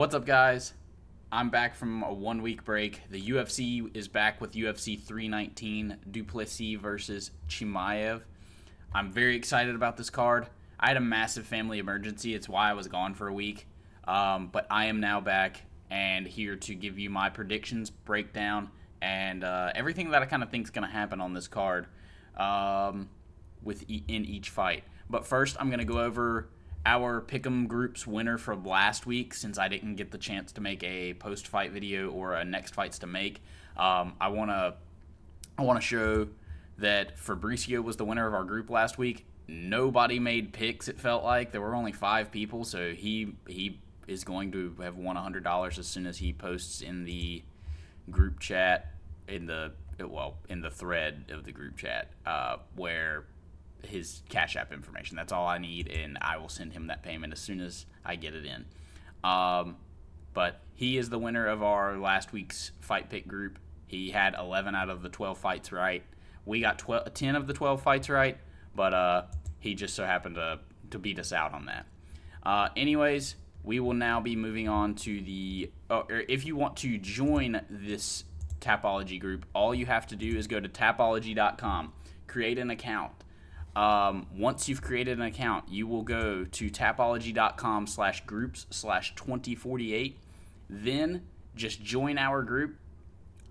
What's up, guys? I'm back from a 1 week break. The UFC is back with UFC 319, Plessis versus Chimaev. I'm very excited about this card. I had a massive family emergency. It's why I was gone for a week. But I am now back and here to give you my predictions, breakdown, and everything that I kind of think is going to happen on this card in each fight. But first, I'm going to go over our Pick'em Group's winner from last week, since I didn't get the chance to make a post-fight video or a next fights to make. I want to show that Fabricio was the winner of our group last week. Nobody made picks, it felt like. There were only 5 people, so he is going to have won $100 as soon as he posts in the group chat, in the thread of the group chat, where his CashApp information. That's all I need, and I will send him that payment as soon as I get it in. But he is the winner of our last week's fight pick group. He had 11 out of the 12 fights right. We got 10 of the 12 fights right, but he just so happened to beat us out on that. Anyways, we will now be moving on to the... if you want to join this Tapology group, all you have to do is go to Tapology.com, create an account. Once you've created an account, you will go to tapology.com/groups/2048. Then just join our group.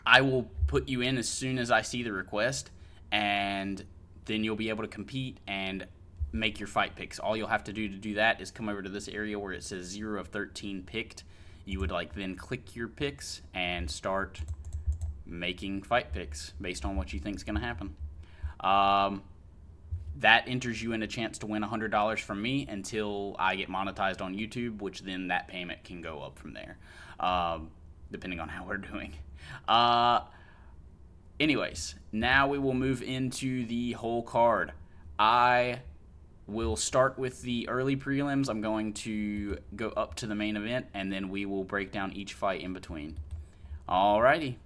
I will put you in as soon as I see the request, and then you'll be able to compete and make your fight picks. All you'll have to do that is come over to this area where it says 0 of 13 picked. You would then click your picks and start making fight picks based on what you think is going to happen. That enters you in a chance to win $100 from me until I get monetized on YouTube, which then that payment can go up from there, depending on how we're doing. Anyways, now we will move into the whole card. I will start with the early prelims. I'm going to go up to the main event, and then we will break down each fight in between. Alrighty.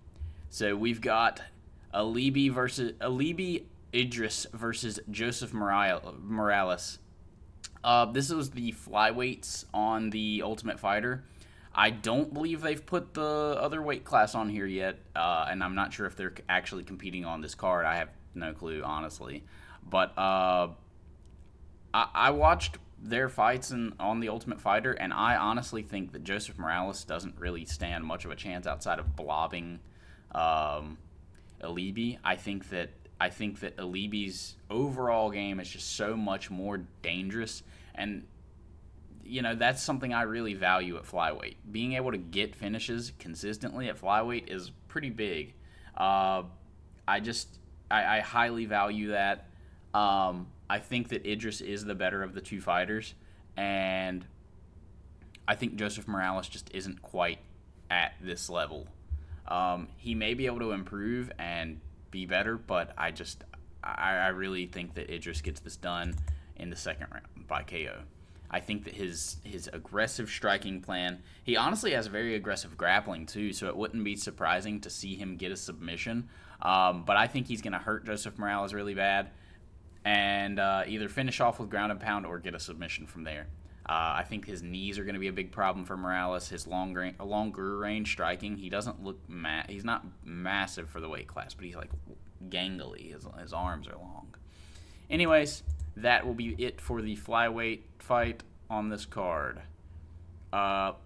So we've got Alibi Idris versus Joseph Morales. This was the flyweights on the Ultimate Fighter. I don't believe they've put the other weight class on here yet, and I'm not sure if they're actually competing on this card. I have no clue, honestly. But I watched their fights on the Ultimate Fighter, and I honestly think that Joseph Morales doesn't really stand much of a chance outside of blobbing Alibi. I think that Alibi's overall game is just so much more dangerous, and that's something I really value at flyweight. Being able to get finishes consistently at flyweight is pretty big. I highly value that. I think that Idris is the better of the two fighters, and I think Joseph Morales just isn't quite at this level. He may be able to improve and be better, but I really think that Idris gets this done in the second round by KO. I think that his aggressive striking plan, he honestly has very aggressive grappling too, so it wouldn't be surprising to see him get a submission. But I think he's going to hurt Joseph Morales really bad and either finish off with ground and pound or get a submission from there. I think his knees are going to be a big problem for Morales. His longer range striking, he doesn't look he's not massive for the weight class, but he's like gangly. His arms are long. Anyways, that will be it for the flyweight fight on this card.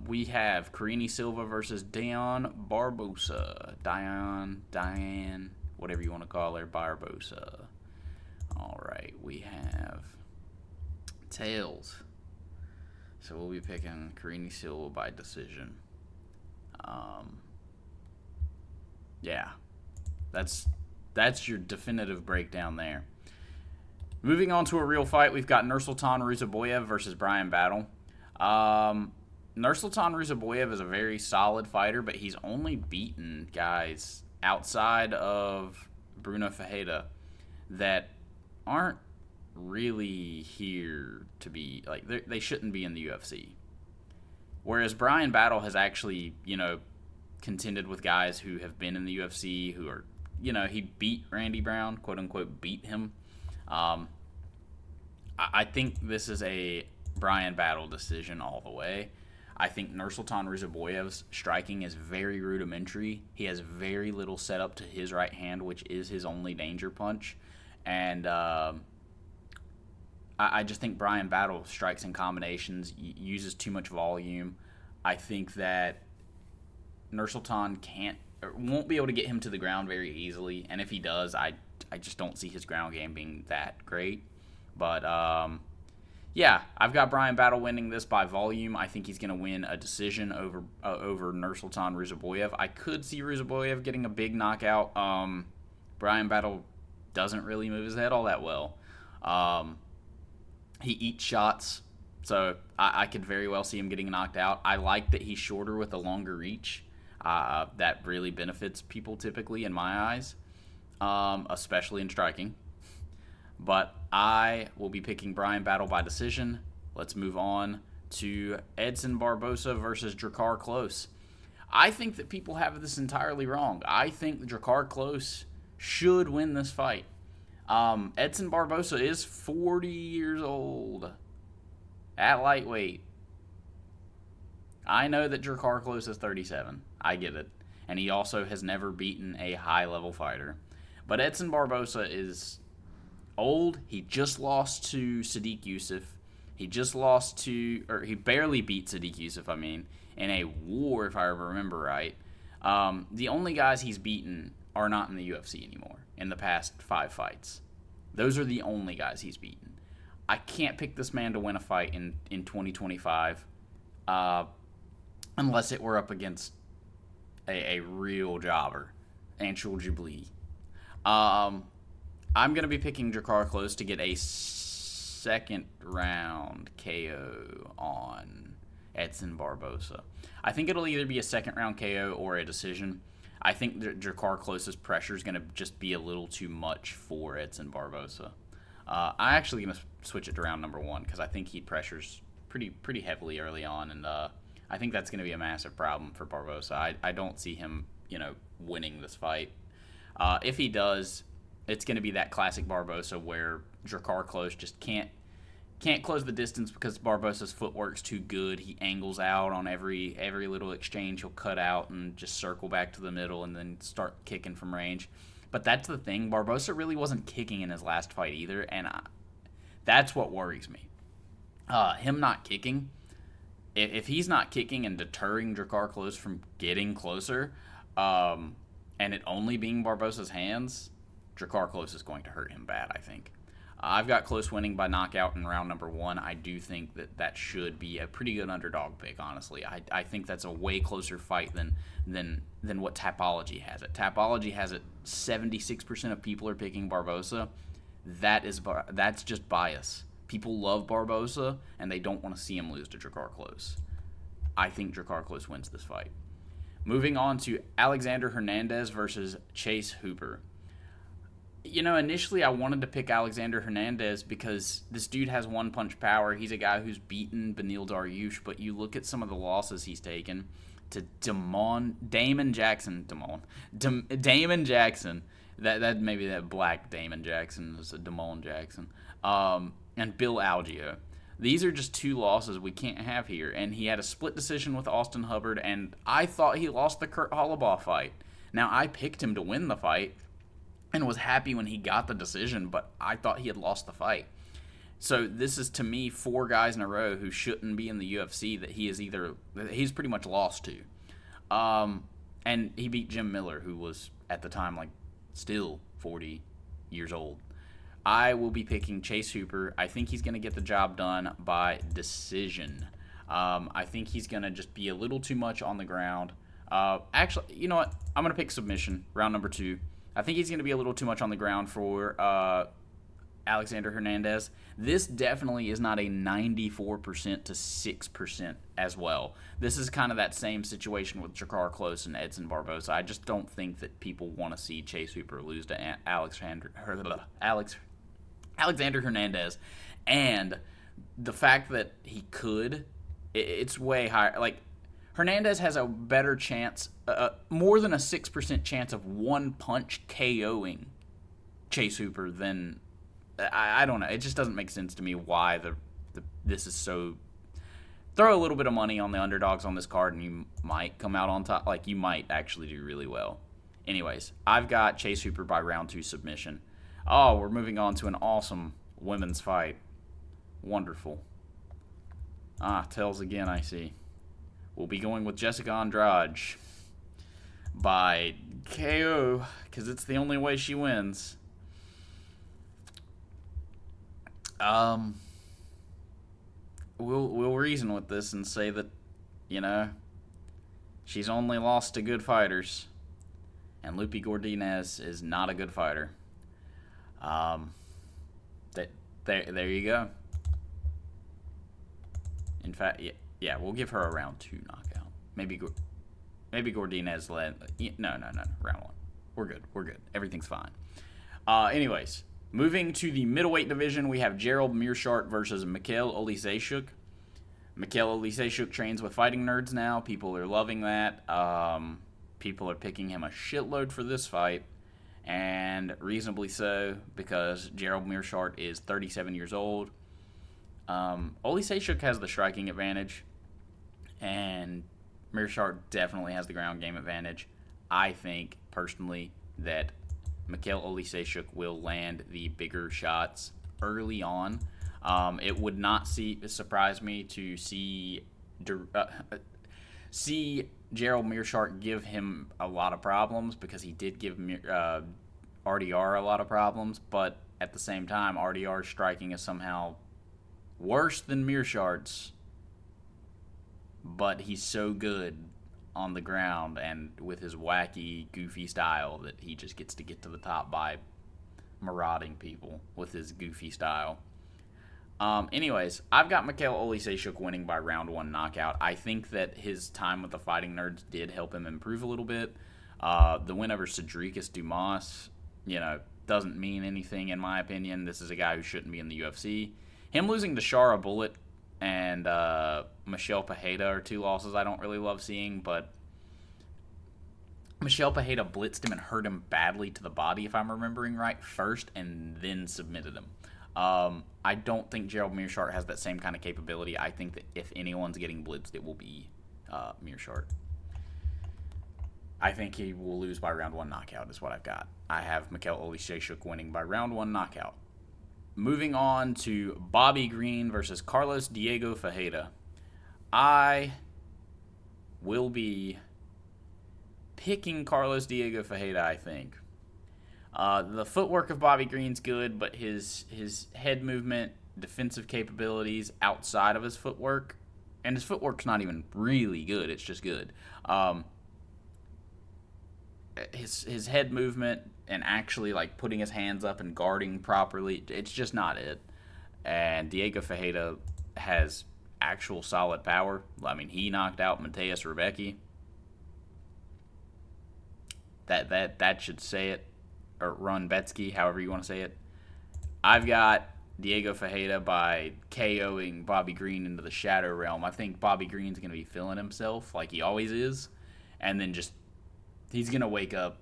We have Karine Silva versus Diane Barbosa. Diane, whatever you want to call her, Barbosa. All right, we have tails. So we'll be picking Karine Silva by decision. Yeah, that's your definitive breakdown there. Moving on to a real fight, we've got Nursultan Ruziboyev versus Brian Battle. Nursultan Ruziboyev is a very solid fighter, but he's only beaten guys outside of Bruno Ferreira that aren't really here to be, they shouldn't be in the UFC. Whereas Brian Battle has actually, contended with guys who have been in the UFC, who are, he beat Randy Brown, quote unquote, beat him. I think this is a Brian Battle decision all the way. I think Nursultan Ruzaboyev's striking is very rudimentary. He has very little setup to his right hand, which is his only danger punch. And I just think Brian Battle strikes in combinations, uses too much volume. I think that Nursultan won't be able to get him to the ground very easily, and if he does, I just don't see his ground game being that great. But yeah, I've got Brian Battle winning this by volume. I think he's going to win a decision over Nursultan Ruzaboyev. I could see Ruzaboyev getting a big knockout. Brian Battle doesn't really move his head all that well. He eats shots, so I could very well see him getting knocked out. I like that he's shorter with a longer reach. That really benefits people typically in my eyes, especially in striking. But I will be picking Brian Battle by decision. Let's move on to Edson Barbosa versus Drakkar Klose. I think that people have this entirely wrong. I think Drakkar Klose should win this fight. Edson Barbosa is 40 years old at lightweight. I know that Drakkar Klose is 37. I get it. And he also has never beaten a high-level fighter. But Edson Barbosa is old. He just lost to Sadiq Youssef. He barely beat Sadiq Youssef, in a war, if I remember right. The only guys he's beaten are not in the UFC anymore in the past 5 fights. Those are the only guys he's beaten. I can't pick this man to win a fight in 2025 unless it were up against a real jobber, Anshul Jubli. I'm going to be picking Drakkar Klose to get a second round KO on Edson Barbosa. I think it'll either be a second round KO or a decision. I think Drakkar Klose's pressure is going to just be a little too much for Edson Barbosa. I'm actually going to switch it to round number 1 because I think he pressures pretty heavily early on, and I think that's going to be a massive problem for Barbosa. I don't see him, winning this fight. If he does, it's going to be that classic Barbosa where Drakkar Klose just can't close the distance because Barbosa's footwork's too good. He angles out on every little exchange. He'll cut out and just circle back to the middle and then start kicking from range. But that's the thing. Barbosa really wasn't kicking in his last fight either, and that's what worries me. Him not kicking. If he's not kicking and deterring Drakkar Klose from getting closer, and it only being Barbosa's hands, Drakkar Klose is going to hurt him bad, I think. I've got Klose winning by knockout in round number 1. I do think that should be a pretty good underdog pick, honestly. I think that's a way closer fight than what Tapology has it. Tapology has it 76% of people are picking Barbosa. That's just bias. People love Barbosa, and they don't want to see him lose to Drakkar Klose. I think Drakkar Klose wins this fight. Moving on to Alexander Hernandez versus Chase Hooper. Initially I wanted to pick Alexander Hernandez because this dude has one-punch power. He's a guy who's beaten Beneil Dariush, but you look at some of the losses he's taken to Damon Jackson. That maybe that black Damon Jackson is a Damon Jackson. And Bill Algeo. These are just 2 losses we can't have here. And he had a split decision with Austin Hubbard, and I thought he lost the Kurt Hollabaugh fight. Now, I picked him to win the fight and was happy when he got the decision, but I thought he had lost the fight. So this is, to me, 4 guys in a row who shouldn't be in the UFC that he's pretty much lost to. And he beat Jim Miller, who was, at the time, still 40 years old. I will be picking Chase Hooper. I think he's going to get the job done by decision. I think he's going to just be a little too much on the ground. Actually, you know what? I'm going to pick submission, round number 2. I think he's going to be a little too much on the ground for Alexander Hernandez. This definitely is not a 94% to 6% as well. This is kind of that same situation with Drakkar Klose and Edson Barbosa. I just don't think that people want to see Chase Hooper lose to Alexander Hernandez. And the fact that he could, it's way higher. Hernandez has a better chance, more than a 6% chance of one punch KOing Chase Hooper than, I don't know. It just doesn't make sense to me why this is so throw a little bit of money on the underdogs on this card, and you might come out on top. Like, you might actually do really well. Anyways, I've got Chase Hooper by round 2 submission. Oh, we're moving on to an awesome women's fight. Wonderful. Tails again, I see. We'll be going with Jessica Andrade by KO, because it's the only way she wins. We'll reason with this and say that, she's only lost to good fighters, and Lupi Gordinez is not a good fighter. There you go. In fact, yeah, we'll give her a round 2 knockout. Maybe Gordinez led. No, round 1. We're good. Everything's fine. Anyways, moving to the middleweight division, we have Gerald Meerschaert versus Mikhail Olisejczuk. Mikhail Olisejczuk trains with Fighting Nerds now. People are loving that. People are picking him a shitload for this fight, and reasonably so, because Gerald Meerschaert is 37 years old. Olisejczuk has the striking advantage, and Meerschaert definitely has the ground game advantage. I think, personally, that Mikhail Olisejczuk will land the bigger shots early on. It would not surprise me to see Gerald Meerschaert give him a lot of problems, because he did give RDR a lot of problems, but at the same time, RDR's striking is somehow worse than Meerschaert's, but he's so good on the ground and with his wacky, goofy style that he just gets to get to the top by marauding people with his goofy style. Anyways, I've got Mikhail Olisejczuk winning by round 1 knockout. I think that his time with the Fighting Nerds did help him improve a little bit. The win over Cedricus Dumas, doesn't mean anything in my opinion. This is a guy who shouldn't be in the UFC. Him losing to Shara Bullet and Michelle Pajeda are 2 losses I don't really love seeing, but Michelle Pajeda blitzed him and hurt him badly to the body, if I'm remembering right, first, and then submitted him. I don't think Gerald Meerschaert has that same kind of capability. I think that if anyone's getting blitzed, it will be Meerschaert. I think he will lose by round 1 knockout is what I've got. I have Mikhail Olisejczuk winning by round 1 knockout. Moving on to Bobby Green versus Carlos Diego Ferreira. I will be picking Carlos Diego Ferreira, I think. The footwork of Bobby Green's good, but his head movement, defensive capabilities outside of his footwork, and his footwork's not even really good, it's just good. His head movement and actually putting his hands up and guarding properly, it's just not it. And Diego Ferreira has actual solid power. I mean, he knocked out Mateus Rebecki. That should say it. Or Run Betsky, however you want to say it. I've got Diego Ferreira by KOing Bobby Green into the Shadow Realm. I think Bobby Green's going to be feeling himself like he always is. And then he's going to wake up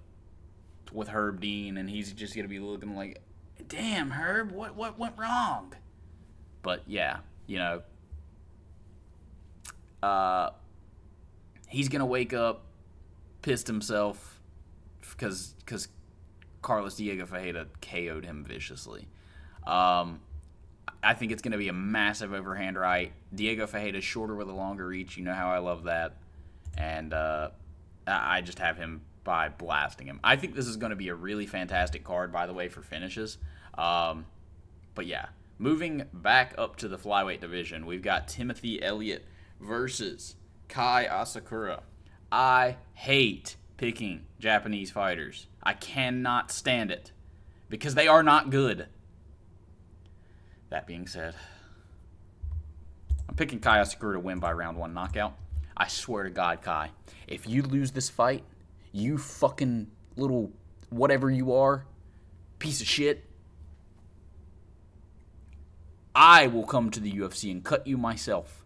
with Herb Dean, and he's just going to be looking like, damn, Herb, what went wrong? But, yeah, he's going to wake up, pissed himself, because Carlos Diego Ferreira KO'd him viciously. I think it's going to be a massive overhand right. Diego Ferreira's shorter with a longer reach. You know how I love that. And I just have him by blasting him. I think this is going to be a really fantastic card, by the way, for finishes. But yeah, moving back up to the flyweight division, we've got Timothy Elliott versus Kai Asakura. I hate picking Japanese fighters. I cannot stand it because they are not good. That being said, I'm picking Kai Asakura to win by round 1 knockout. I swear to God, Kai, if you lose this fight, you fucking little whatever you are, piece of shit, I will come to the UFC and cut you myself.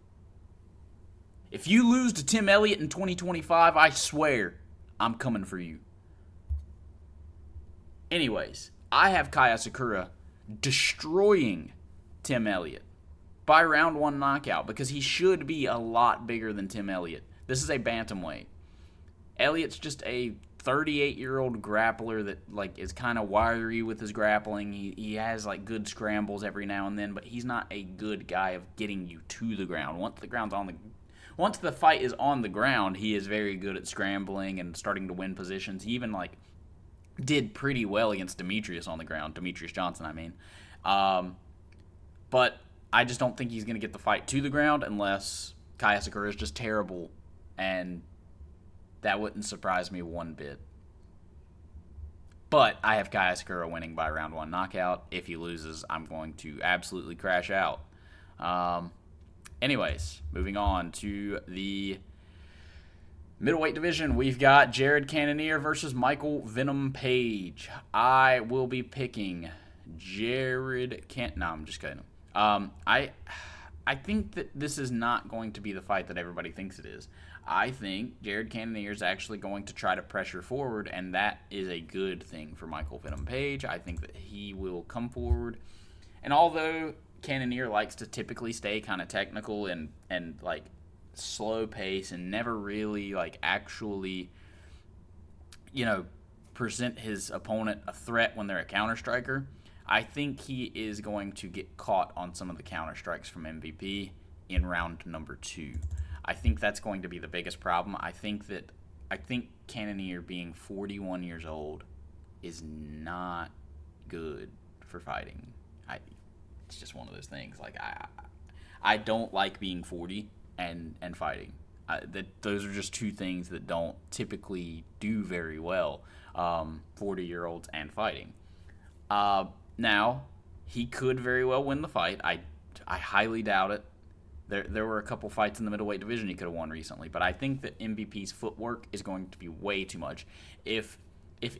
If you lose to Tim Elliott in 2025, I swear I'm coming for you. Anyways, I have Kai Asakura destroying Tim Elliott by round one knockout because he should be a lot bigger than Tim Elliott. This is a bantamweight. Elliott's just a 38-year-old grappler that like is kind of wiry with his grappling. He has like good scrambles every now and then, but he's not a good guy of getting you to the ground. Once the fight is on the ground, he is very good at scrambling and starting to win positions. He even like did pretty well against Demetrius on the ground. Demetrius Johnson, I mean. But I just don't think he's going to get the fight to the ground unless Kai Asakura is just terrible, and that wouldn't surprise me one bit. But I have Kai Asakura winning by round one knockout. If he loses, I'm going to absolutely crash out. Anyways, moving on to the middleweight division, we've got Jared Cannonier versus Michael Venom Page. I will be picking Jared No, I'm just kidding. I think that this is not going to be the fight that everybody thinks it is. I think Jared Cannonier is actually going to try to pressure forward, and that is a good thing for Michael Venom Page. I think that he will come forward. And although Cannonier likes to typically stay kind of technical and like slow pace and never really like actually, present his opponent a threat when they're a counter striker, I think he is going to get caught on some of the counter strikes from MVP in round number 2. I think that's going to be the biggest problem. I think Cannonier being 41 years old is not good for fighting. It's just one of those things. Like I don't like being 40 and fighting. Those are just two things that don't typically do very well. 40-year-olds and fighting. Now he could very well win the fight. I highly doubt it. There were a couple fights in the middleweight division he could have won recently, but I think that MVP's footwork is going to be way too much. If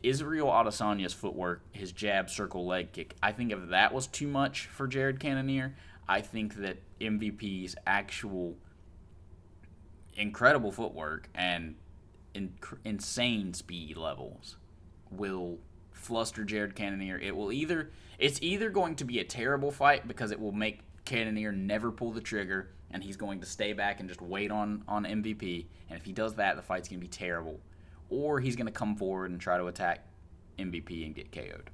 Israel Adesanya's footwork, his jab, circle, leg kick, I think if that was too much for Jared Cannonier, I think that MVP's actual incredible footwork and insane speed levels will fluster Jared Cannonier. It's either going to be a terrible fight because it will make Cannonier never pull the trigger and he's going to stay back and just wait on MVP, and if he does that, the fight's going to be terrible. Or he's going to come forward and try to attack MVP and get KO'd.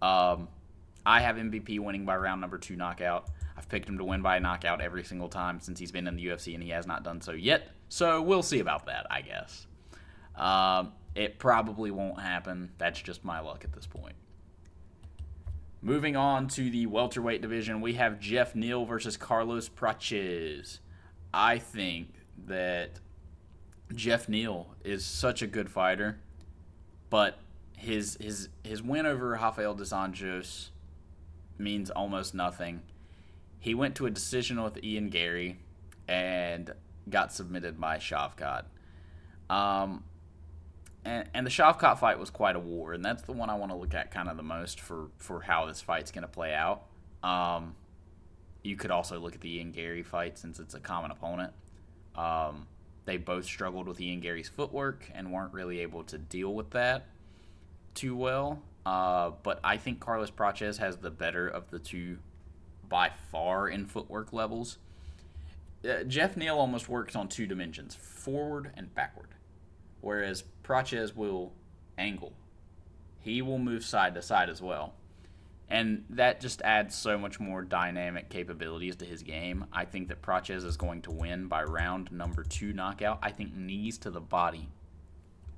I have MVP winning by round number 2 knockout. I've picked him to win by a knockout every single time since he's been in the UFC, and he has not done so yet. So we'll see about that, I guess. It probably won't happen. That's just my luck at this point. Moving on to the welterweight division, we have Jeff Neal versus Carlos Prates. I think that Jeff Neal is such a good fighter, but his win over Rafael dos Anjos means almost nothing. He went to a decision with Ian Gary and got submitted by Shavkat. And the Shavkat fight was quite a war, and that's the one I want to look at kind of the most for how this fight's going to play out. You could also look at the Ian Gary fight since it's a common opponent. They both struggled with Ian Gary's footwork and weren't really able to deal with that too well. But I think Carlos Prates has the better of the two by far in footwork levels. Jeff Neal almost works on two dimensions, forward and backward, whereas Prates will angle. He will move side to side as well. And that just adds so much more dynamic capabilities to his game. I think that Prates is going to win by round number 2 knockout. I think knees to the body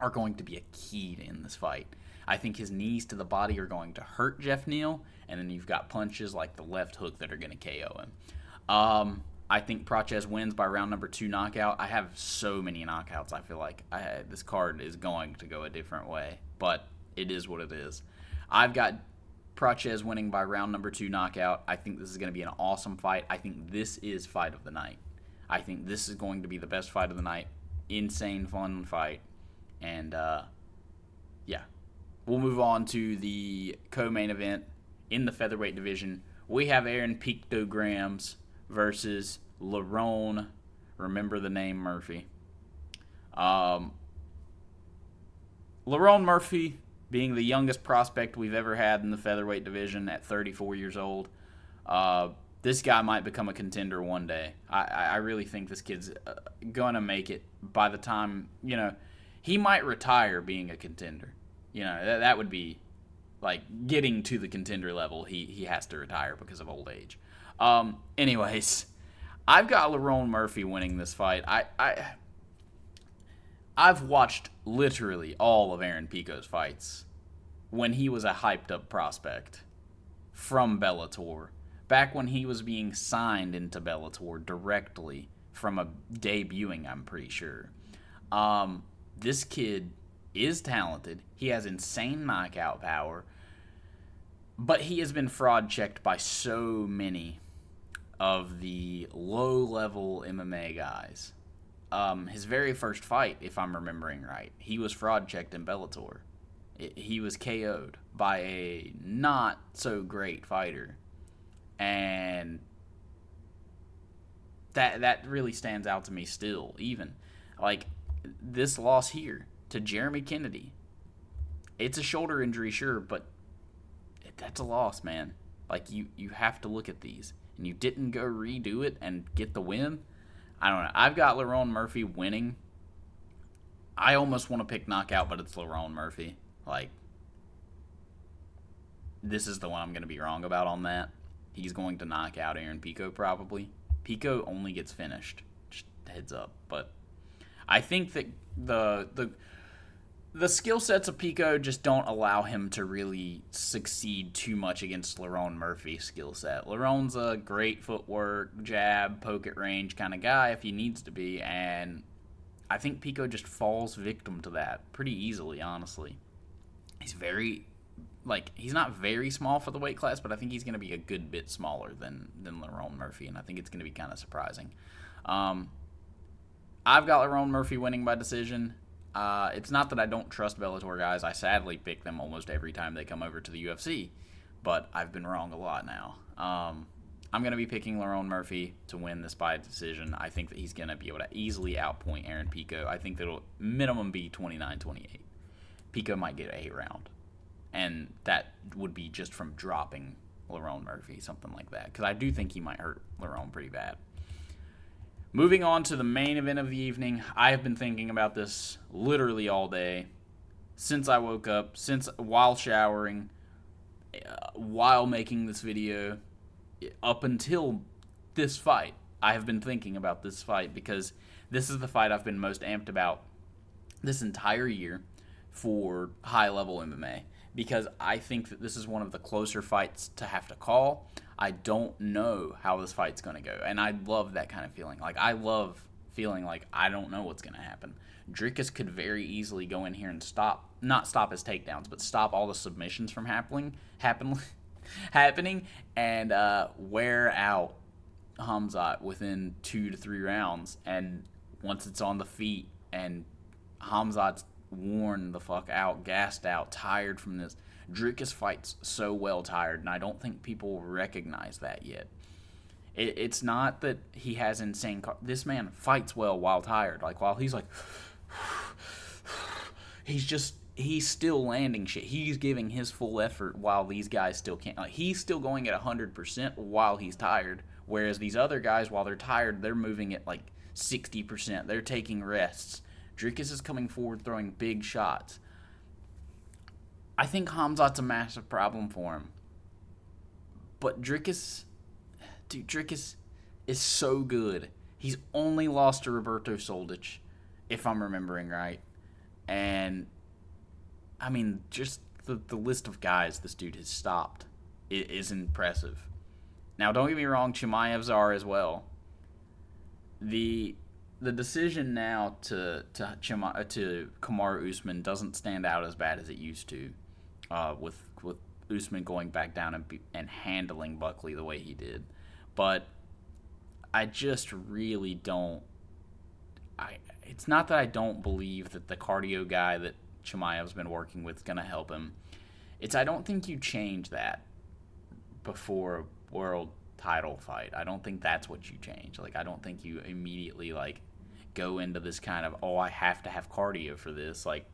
are going to be a key in this fight. I think his knees to the body are going to hurt Jeff Neal, and then you've got punches like the left hook that are going to KO him. I think Prates wins by round number 2 knockout. I have so many knockouts. I feel like this card is going to go a different way, but it is what it is. I've got Prates winning by round number 2 knockout. I think this is going to be an awesome fight. I think this is fight of the night. I think this is going to be the best fight of the night. Insane fun fight. And, yeah. We'll move on to the co-main event in the featherweight division. We have Aaron Pictograms versus Lerone, remember the name, Murphy. Lerone Murphy, being the youngest prospect we've ever had in the featherweight division at 34 years old. this guy might become a contender one day. I really think this kid's going to make it by the time, he might retire being a contender. That would be like getting to the contender level. He has to retire because of old age. Anyways, I've got Lerone Murphy winning this fight. I've watched literally all of Aaron Pico's fights when he was a hyped up prospect from Bellator. Back when he was being signed into Bellator directly from a debuting, I'm pretty sure. This kid is talented. He has insane knockout power. But he has been fraud checked by so many of the low-level MMA guys. His very first fight, if I'm remembering right, he was fraud checked in Bellator. He was KO'd by a not-so-great fighter. And that really stands out to me still, even. Like, this loss here to Jeremy Kennedy. It's a shoulder injury, sure, but that's a loss, man. Like, you have to look at these. And you didn't go redo it and get the win? I don't know. I've got Lerone Murphy winning. I almost want to pick knockout, but it's Lerone Murphy. Like, this is the one I'm going to be wrong about on that. He's going to knock out Aaron Pico, probably. Pico only gets finished. Just heads up. But I think that the skill sets of Pico just don't allow him to really succeed too much against Lerone Murphy's skill set. Lerone's a great footwork, jab, poke at range kind of guy if he needs to be, and I think Pico just falls victim to that pretty easily, honestly. He's he's not very small for the weight class, but I think he's going to be a good bit smaller than Lerone Murphy, and I think it's going to be kind of surprising. I've got Lerone Murphy winning by decision. It's not that I don't trust Bellator guys. I sadly pick them almost every time they come over to the UFC, but I've been wrong a lot now. I'm going to be picking Lerone Murphy to win this by decision. I think that he's going to be able to easily outpoint Aaron Pico. I think that it'll minimum be 29-28. Pico might get a round, and that would be just from dropping Lerone Murphy, something like that, because I do think he might hurt Lerone pretty bad. Moving on to the main event of the evening, I have been thinking about this literally all day, since I woke up, while showering, while making this video, up until this fight. I have been thinking about this fight because this is the fight I've been most amped about this entire year for high-level MMA, because I think that this is one of the closer fights to have to call. I don't know how this fight's going to go, and I love that kind of feeling. Like, I love feeling like I don't know what's going to happen. Dricus could very easily go in here and not stop his takedowns, but stop all the submissions from happening, and wear out Khamzat within 2 to 3 rounds. And once it's on the feet and Khamzat's worn the fuck out, gassed out, tired from this, Dricus fights so well tired, and I don't think people recognize that yet. It's not that he has insane... This man fights well while tired. Like, while he's like... He's still landing shit. He's giving his full effort while these guys still can't. Like, he's still going at 100% while he's tired, whereas these other guys, while they're tired, they're moving at like 60%. They're taking rests. Dricus is coming forward throwing big shots. I think Khamzat's a massive problem for him. But Dricus is so good. He's only lost to Roberto Soldic, if I'm remembering right. And, I mean, just the list of guys this dude has stopped is impressive. Now, don't get me wrong, Chimaev's are as well. The decision now to Kamaru Usman doesn't stand out as bad as it used to, with Usman going back down and handling Buckley the way he did. But I just really don't... It's not that I don't believe that the cardio guy that Chimaev's been working with is going to help him. It's I don't think you change that before a world title fight. I don't think that's what you change. Like, I don't think you immediately, like, go into this kind of, oh, I have to have cardio for this. Like,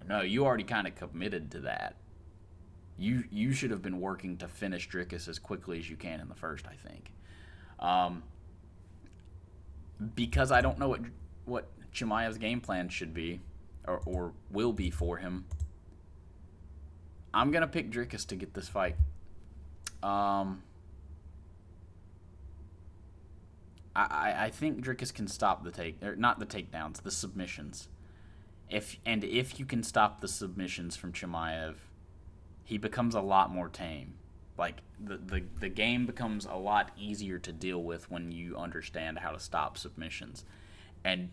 no, you already kind of committed to that. You should have been working to finish Dricus as quickly as you can in the first, I think. Um, because I don't know what Chimaev's game plan should be or will be for him. I'm gonna pick Dricus to get this fight. Um, I think Dricus can stop not the takedowns, the submissions. If you can stop the submissions from Chimaev, he becomes a lot more tame. Like the game becomes a lot easier to deal with when you understand how to stop submissions. And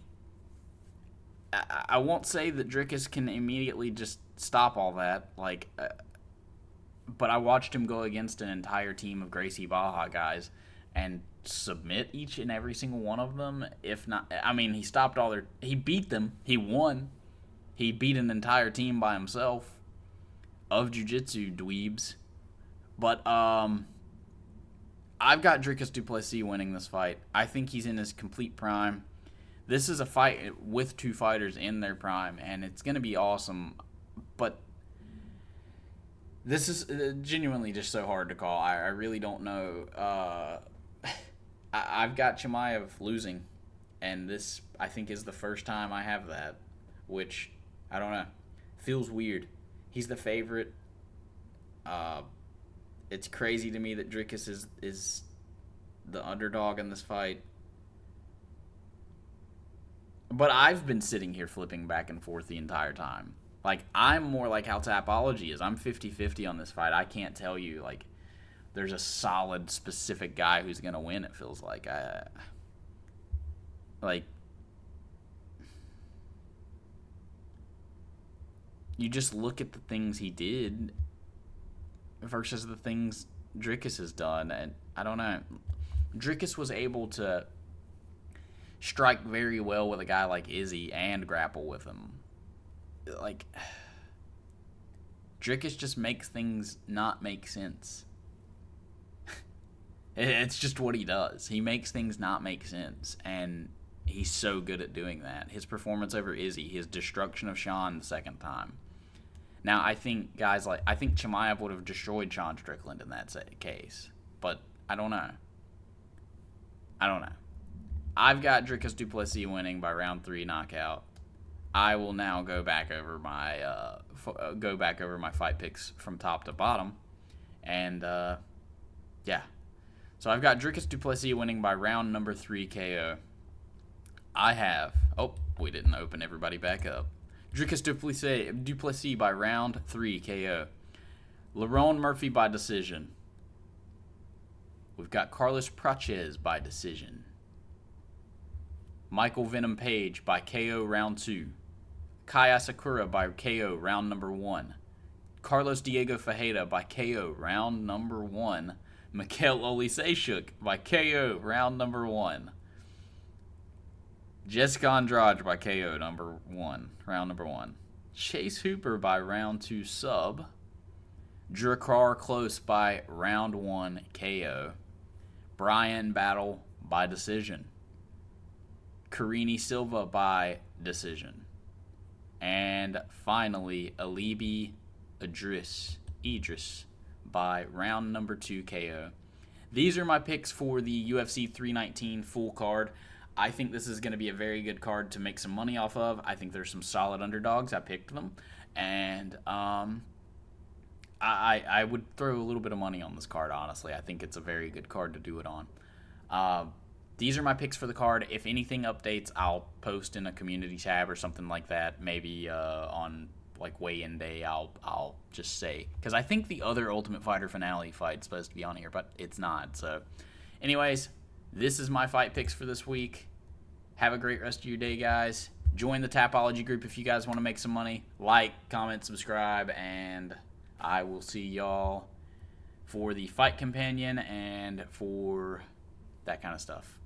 I won't say that Dricus can immediately just stop all that. But I watched him go against an entire team of Gracie Baja guys and submit each and every single one of them. If not, I mean, he beat them. He won. He beat an entire team by himself of jiu-jitsu dweebs. But I've got Dricus du Plessis winning this fight. I think he's in his complete prime. This is a fight with two fighters in their prime, and it's going to be awesome. But this is genuinely just so hard to call. I really don't know. I've got Chimaev losing, and this, I think, is the first time I have that, which, I don't know, feels weird. He's the favorite. It's crazy to me that Dricus is the underdog in this fight. But I've been sitting here flipping back and forth the entire time. Like, I'm more like how Tapology is. I'm 50-50 on this fight. I can't tell you, like, there's a solid, specific guy who's going to win, it feels like. You just look at the things he did versus the things Dricus has done, and I don't know. Dricus was able to strike very well with a guy like Izzy and grapple with him. Like, Dricus just makes things not make sense. It's just what he does. He makes things not make sense, and he's so good at doing that. His performance over Izzy, his destruction of Sean the second time. Now, I think Chimaev would have destroyed Sean Strickland in that case, but I don't know. I've got Dricus du Plessis winning by round 3 knockout. I will now go back over my fight picks from top to bottom, and yeah. So I've got Dricus du Plessis winning by round number 3 KO. We didn't open everybody back up. Dricus du Plessis by round 3 KO. Lerone Murphy by decision. We've got Carlos Praches by decision. Michael Venom Page by KO round 2. Kai Asakura by KO round number 1. Carlos Diego Fajeda by KO round number 1. Mikhail Olisejczuk by KO round number 1. Jessica Andrade by KO round number 1. Chase Hooper by round 2 sub. Drakkar Close by round 1 KO. Brian Battle by decision. Karini Silva by decision. And finally, Alibi Idris by round number 2 KO. These are my picks for the UFC 319 full card. I think this is going to be a very good card to make some money off of. I think there's some solid underdogs. I picked them. And I would throw a little bit of money on this card, honestly. I think it's a very good card to do it on. These are my picks for the card. If anything updates, I'll post in a community tab or something like that. Maybe on like weigh-in day, I'll just say, because I think the other Ultimate Fighter finale fight's supposed to be on here, but it's not. So, anyways, this is my fight picks for this week. Have a great rest of your day, guys. Join the Tapology group if you guys want to make some money. Like, comment, subscribe, and I will see y'all for the fight companion and for that kind of stuff.